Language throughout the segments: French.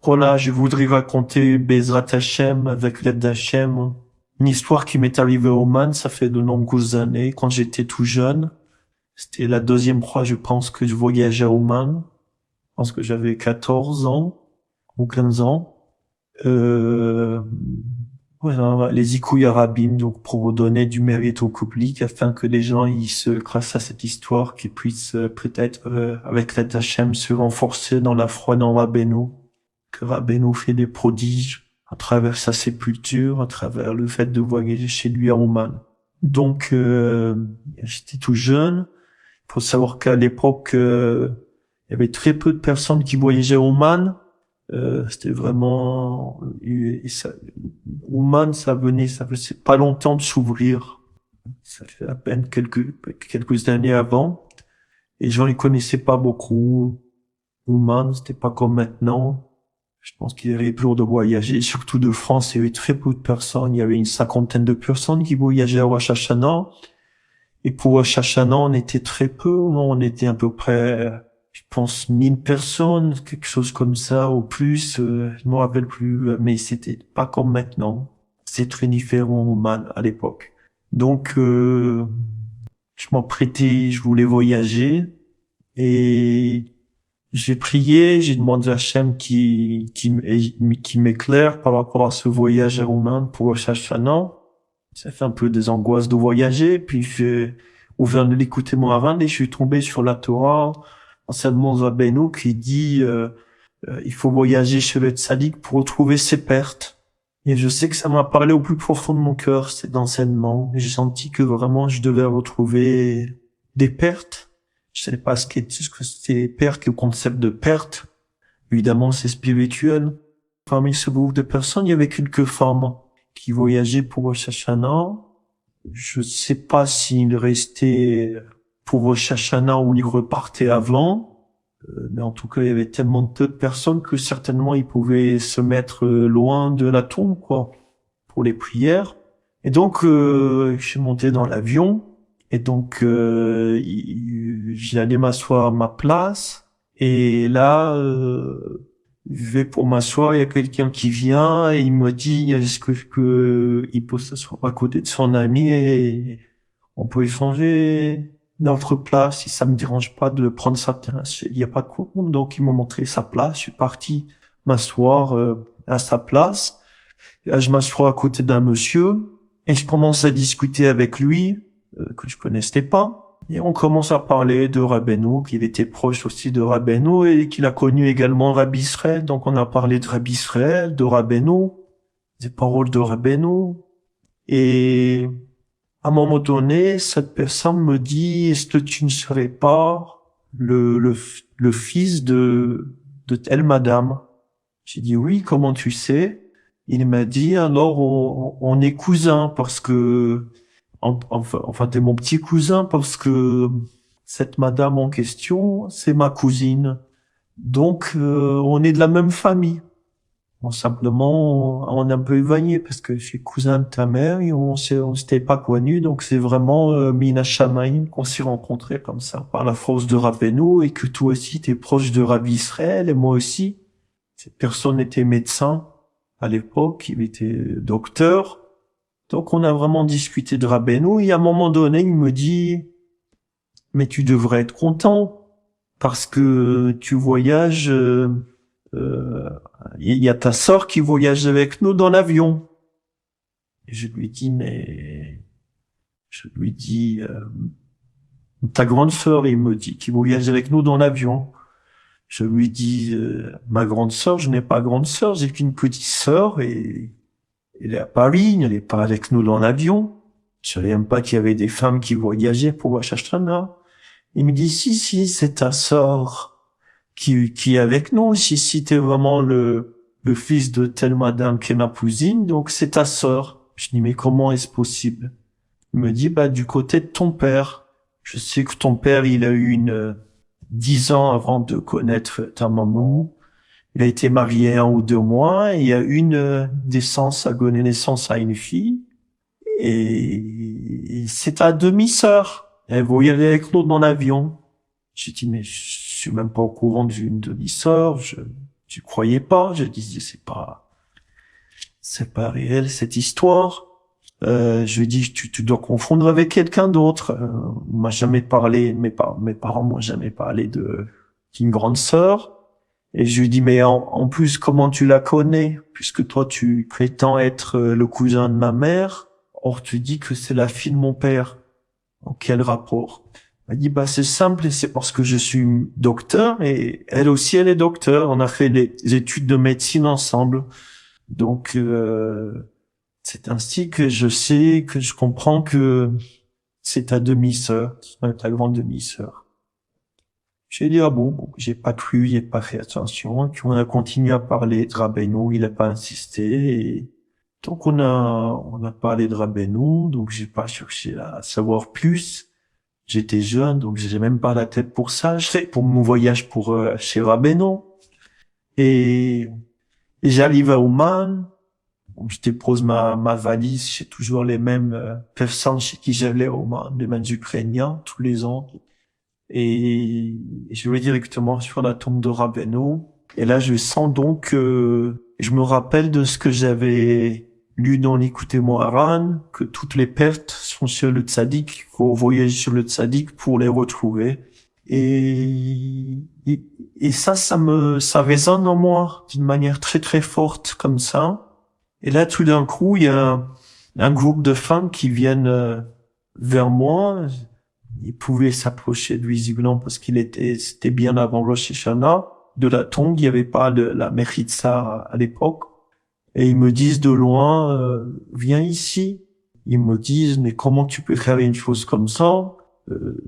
Voilà, je voudrais raconter Bezrat Hachem avec l'aide d'Hachem. Une histoire qui m'est arrivée au Oman, ça fait de nombreuses années, quand j'étais tout jeune. C'était la deuxième fois, je pense, que je voyageais au Oman. Je pense que j'avais 14 ans ou 15 ans. Euh, voilà, les Ikouilles Arabim, donc pour vous donner du mérite au public, afin que les gens, grâce à cette histoire, qu'ils puissent peut-être, avec l'aide d'Hachem, se renforcer dans la foi dans Rabbeinu, que Rabbeinu fait des prodiges à travers sa sépulture, à travers le fait de voyager chez lui à Oman. Donc, j'étais tout jeune. Il faut savoir qu'à l'époque, il y avait très peu de personnes qui voyageaient à Oman. C'était vraiment, Oman, ça faisait pas longtemps de s'ouvrir. Ça fait à peine quelques années avant. Et les gens ne connaissaient pas beaucoup. Oman, c'était pas comme maintenant. Je pense qu'il y avait plus de voyager, surtout de France, il y avait très peu de personnes. Il y avait une cinquantaine de personnes qui voyageaient à Rosh Hashanah. Et pour Rosh Hashanah, on était très peu. On était à peu près, je pense, 1000 personnes, quelque chose comme ça, au plus. Je me rappelle plus, mais c'était pas comme maintenant. C'est très différent au Oman à l'époque. Donc, je m'en prêtais, je voulais voyager. Et j'ai prié, j'ai demandé à Hachem qui m'éclaire par rapport à ce voyage à Oman pour Rosh Hashanah. Ça fait un peu des angoisses de voyager, puis j'ai ouvert l'écouter mon Haran et je suis tombé sur la Torah, enseignement Rabbeinu qui dit il faut voyager chez le tzaddik pour retrouver ses pertes. Et je sais que ça m'a parlé au plus profond de mon cœur, cet enseignement. J'ai senti que vraiment je devais retrouver des pertes. Je sais pas ce que c'est perte, le concept de perte. Évidemment, c'est spirituel. Parmi ce groupe de personnes, il y avait quelques femmes qui voyageaient pour Rosh Hashanah. Je sais pas s'ils restaient pour Rosh Hashanah ou ils repartaient avant. Mais en tout cas, il y avait tellement peu de personnes que certainement ils pouvaient se mettre loin de la tombe, quoi, pour les prières. Et donc, je suis monté dans l'avion. Et donc, j'allais m'asseoir à ma place. Et là, je vais pour m'asseoir, il y a quelqu'un qui vient et il me dit, est-ce que il peut s'asseoir à côté de son ami et on peut échanger notre place si ça me dérange pas de prendre sa place. Il n'y a pas de problème. Donc, il m'a montré sa place. Je suis parti m'asseoir à sa place. Là, je m'assois à côté d'un monsieur et je commence à discuter avec lui que je connaissais pas. Et on commence à parler de Rabbeinu, qu'il était proche aussi de Rabbeinu et qu'il a connu également Rabbi Israël. Donc on a parlé de Rabbi Israël, de Rabbeinu, des paroles de Rabbeinu. Et à un moment donné, cette personne me dit, est-ce que tu ne serais pas le fils de telle madame? J'ai dit oui, comment tu sais? Il m'a dit, alors on est cousins parce que enfin, t'es mon petit cousin parce que cette madame en question, c'est ma cousine. Donc, on est de la même famille. Bon, simplement, on est un peu éloigné parce que je suis cousin de ta mère et on s'était pas connus. Donc, c'est vraiment Mina Shamaïm qu'on s'est rencontrés comme ça par la force de Rabbeinu et que toi aussi, t'es proche de Rabbi Israël et moi aussi. Cette personne était médecin à l'époque, il était docteur. Donc on a vraiment discuté de Rabbeinu et à un moment donné, il me dit, mais tu devrais être content parce que tu voyages, il y a ta sœur qui voyage avec nous dans l'avion. Et je lui dis, ta grande sœur, il me dit, qui voyage avec nous dans l'avion. Je lui dis, ma grande sœur, je n'ai pas grande sœur, j'ai qu'une petite sœur et elle est à Paris, elle n'est pas avec nous dans l'avion. Je savais même pas qu'il y avait des femmes qui voyageaient pour Rosh Hashanah. Il me dit, si, c'est ta sœur qui est avec nous. Si, t'es vraiment le fils de telle madame qui est ma cousine, donc c'est ta sœur. Je dis, mais comment est-ce possible? Il me dit, du côté de ton père. Je sais que ton père, il a eu 10 ans avant de connaître ta maman. Il a été marié 1 ou 2 mois, et il y a a donné naissance à une fille, et c'est ta demi-sœur. Elle voyait avec nous dans l'avion. J'ai dit, mais je suis même pas au courant d'une demi-sœur, je croyais pas. Je disais, c'est pas réel, cette histoire. Je lui ai dit, tu dois confondre avec quelqu'un d'autre. On m'a jamais parlé, mes parents m'ont jamais parlé d'une grande sœur. Et je lui dis, mais en plus, comment tu la connais? Puisque toi, tu prétends être le cousin de ma mère. Or, tu dis que c'est la fille de mon père. En quel rapport? Elle m'a dit, bah, c'est simple, et c'est parce que je suis docteur, et elle aussi, elle est docteur. On a fait des études de médecine ensemble. Donc, c'est ainsi que je sais, que je comprends que c'est ta demi-sœur, ta grande demi-sœur. J'ai dit, ah bon, j'ai pas cru, j'ai pas fait attention. Puis on a continué à parler de Rabbeinu, il a pas insisté. Et donc on a parlé de Rabbeinu, donc j'ai pas cherché à savoir plus. J'étais jeune, donc j'ai même pas la tête pour ça. Je sais, pour mon voyage chez Rabbeinu. Et j'arrive à Ouman. Donc, je dépose ma valise. J'ai toujours les mêmes personnes chez qui j'allais au Ouman, les mêmes Ukrainiens, tous les ans. Et je vais directement sur la tombe de Rabbeinu. Et là, je sens donc je me rappelle de ce que j'avais lu dans l'Écoutez Moharan, que toutes les pertes sont sur le tzaddik, qu'il faut voyager sur le tzaddik pour les retrouver. Et ça résonne en moi d'une manière très très forte comme ça. Et là, tout d'un coup, il y a un groupe de femmes qui viennent vers moi. Il pouvait s'approcher de lui visiblement parce c'était bien avant Rosh Hashanah. De la tombe, il n'y avait pas la Mechitza à l'époque. Et ils me disent de loin, viens ici. Ils me disent, mais comment tu peux faire une chose comme ça?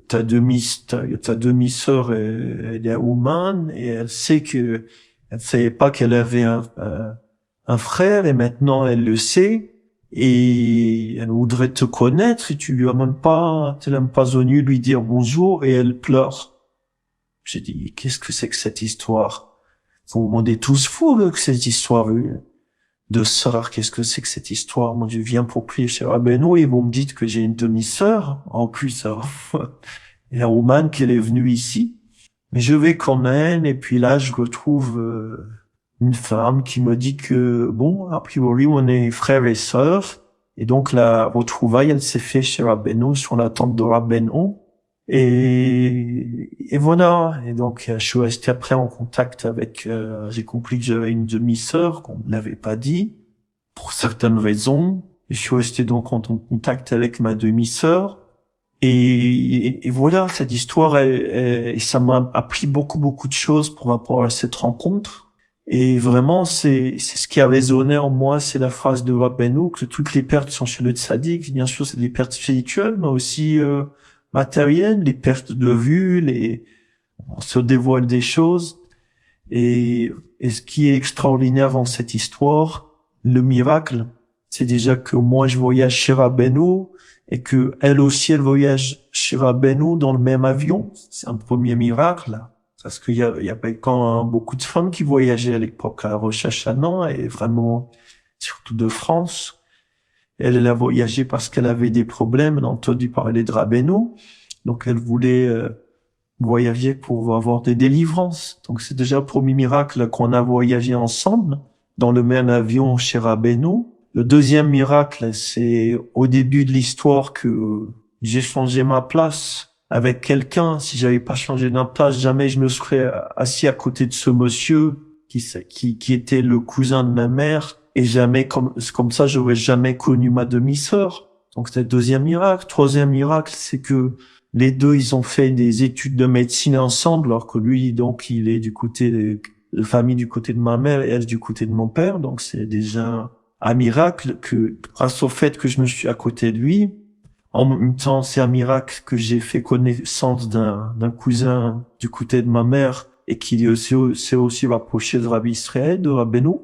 Ta demi-sœur, elle est Ouman et elle savait pas qu'elle avait un frère et maintenant elle le sait. Et elle voudrait te connaître et tu lui as t'es même pas venu lui dire bonjour et elle pleure. J'ai dit, qu'est-ce que c'est que cette histoire? Vous me demandez tous fous, que cette histoire de sœur, qu'est-ce que c'est que cette histoire? Moi, je viens pour prier chez Rabbeinu et vous me dites que j'ai une demi-sœur. En plus, il y a Ouman qu'elle est venue ici. Mais je vais quand même et puis là, je retrouve une femme qui me dit que, bon, a priori, on est frères et sœurs. Et donc, la retrouvaille, elle s'est fait chez Rabbeinu, sur la tente de Rabbeinu. Et voilà. Et donc, je suis resté après en contact avec, j'ai compris que j'avais une demi-sœur, qu'on ne l'avait pas dit, pour certaines raisons. Et je suis resté donc en contact avec ma demi-sœur. Et voilà, cette histoire, et ça m'a appris beaucoup de choses par rapport à cette rencontre. Et vraiment, c'est ce qui a résonné en moi, c'est la phrase de Rabbeinu, que toutes les pertes sont chez le tzaddik. Bien sûr, c'est des pertes spirituelles, mais aussi matérielles, les pertes de vue, on se dévoile des choses. Et ce qui est extraordinaire dans cette histoire, le miracle, c'est déjà que moi, je voyage chez Rabbeinu, et que elle aussi, elle voyage chez Rabbeinu dans le même avion. C'est un premier miracle. Parce qu'il y avait quand beaucoup de femmes qui voyageaient à l'époque à Rosh Hashanah et vraiment, surtout de France. Elle a voyagé parce qu'elle avait des problèmes, elle a entendu parler de Rabbeinu. Donc elle voulait voyager pour avoir des délivrances. Donc c'est déjà le premier miracle qu'on a voyagé ensemble dans le même avion chez Rabbeinu. Le deuxième miracle, c'est au début de l'histoire que j'ai changé ma place avec quelqu'un. Si j'avais pas changé de place, jamais je me serais assis à côté de ce monsieur qui était le cousin de ma mère, et jamais comme ça j'aurais jamais connu ma demi-sœur. Donc c'est le deuxième miracle. Troisième miracle, c'est que les deux, ils ont fait des études de médecine ensemble, alors que lui, donc, il est du côté de famille du côté de ma mère et elle du côté de mon père. Donc c'est déjà un miracle que, grâce au fait que je me suis à côté de lui, en même temps, c'est un miracle que j'ai fait connaissance d'un cousin du côté de ma mère et qui s'est aussi rapproché de Rabbi Israël, de Rabbeinu.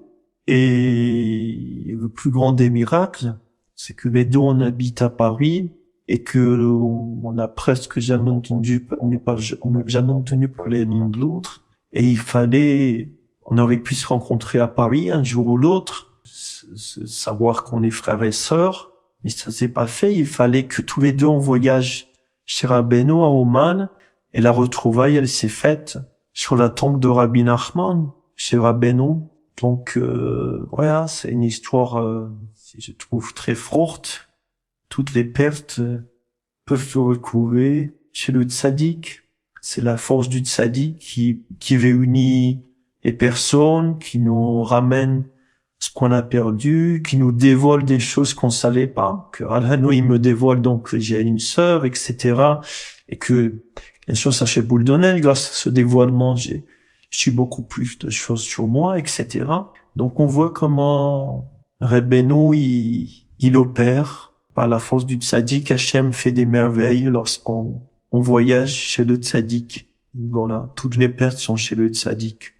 Et le plus grand des miracles, c'est que les deux, on habite à Paris et que on a presque jamais entendu, on n'a jamais entendu parler l'un de l'autre. Et on aurait pu se rencontrer à Paris un jour ou l'autre, savoir qu'on est frères et sœurs. Mais ça s'est pas fait. Il fallait que tous les deux on voyage chez Rabbeinu à Ouman. Et la retrouvaille, elle s'est faite sur la tombe de Rabbi Nachman. chez Rabbeinu. Donc, voilà, c'est une histoire, je trouve, très forte. Toutes les pertes peuvent se retrouver chez le tzaddik. C'est la force du tzaddik qui réunit les personnes, qui nous ramène ce qu'on a perdu, qui nous dévoile des choses qu'on savait pas. Que Al-Hanoui, il me dévoile donc que j'ai une sœur, etc. Et que, bien sûr, ça fait boule de neige. Grâce à ce dévoilement, j'ai su beaucoup plus de choses sur moi, etc. Donc, on voit comment Rabbeinu, il opère par la force du tzaddik. Hachem fait des merveilles lorsqu'on voyage chez le tzaddik. Voilà, toutes les pertes sont chez le tzaddik.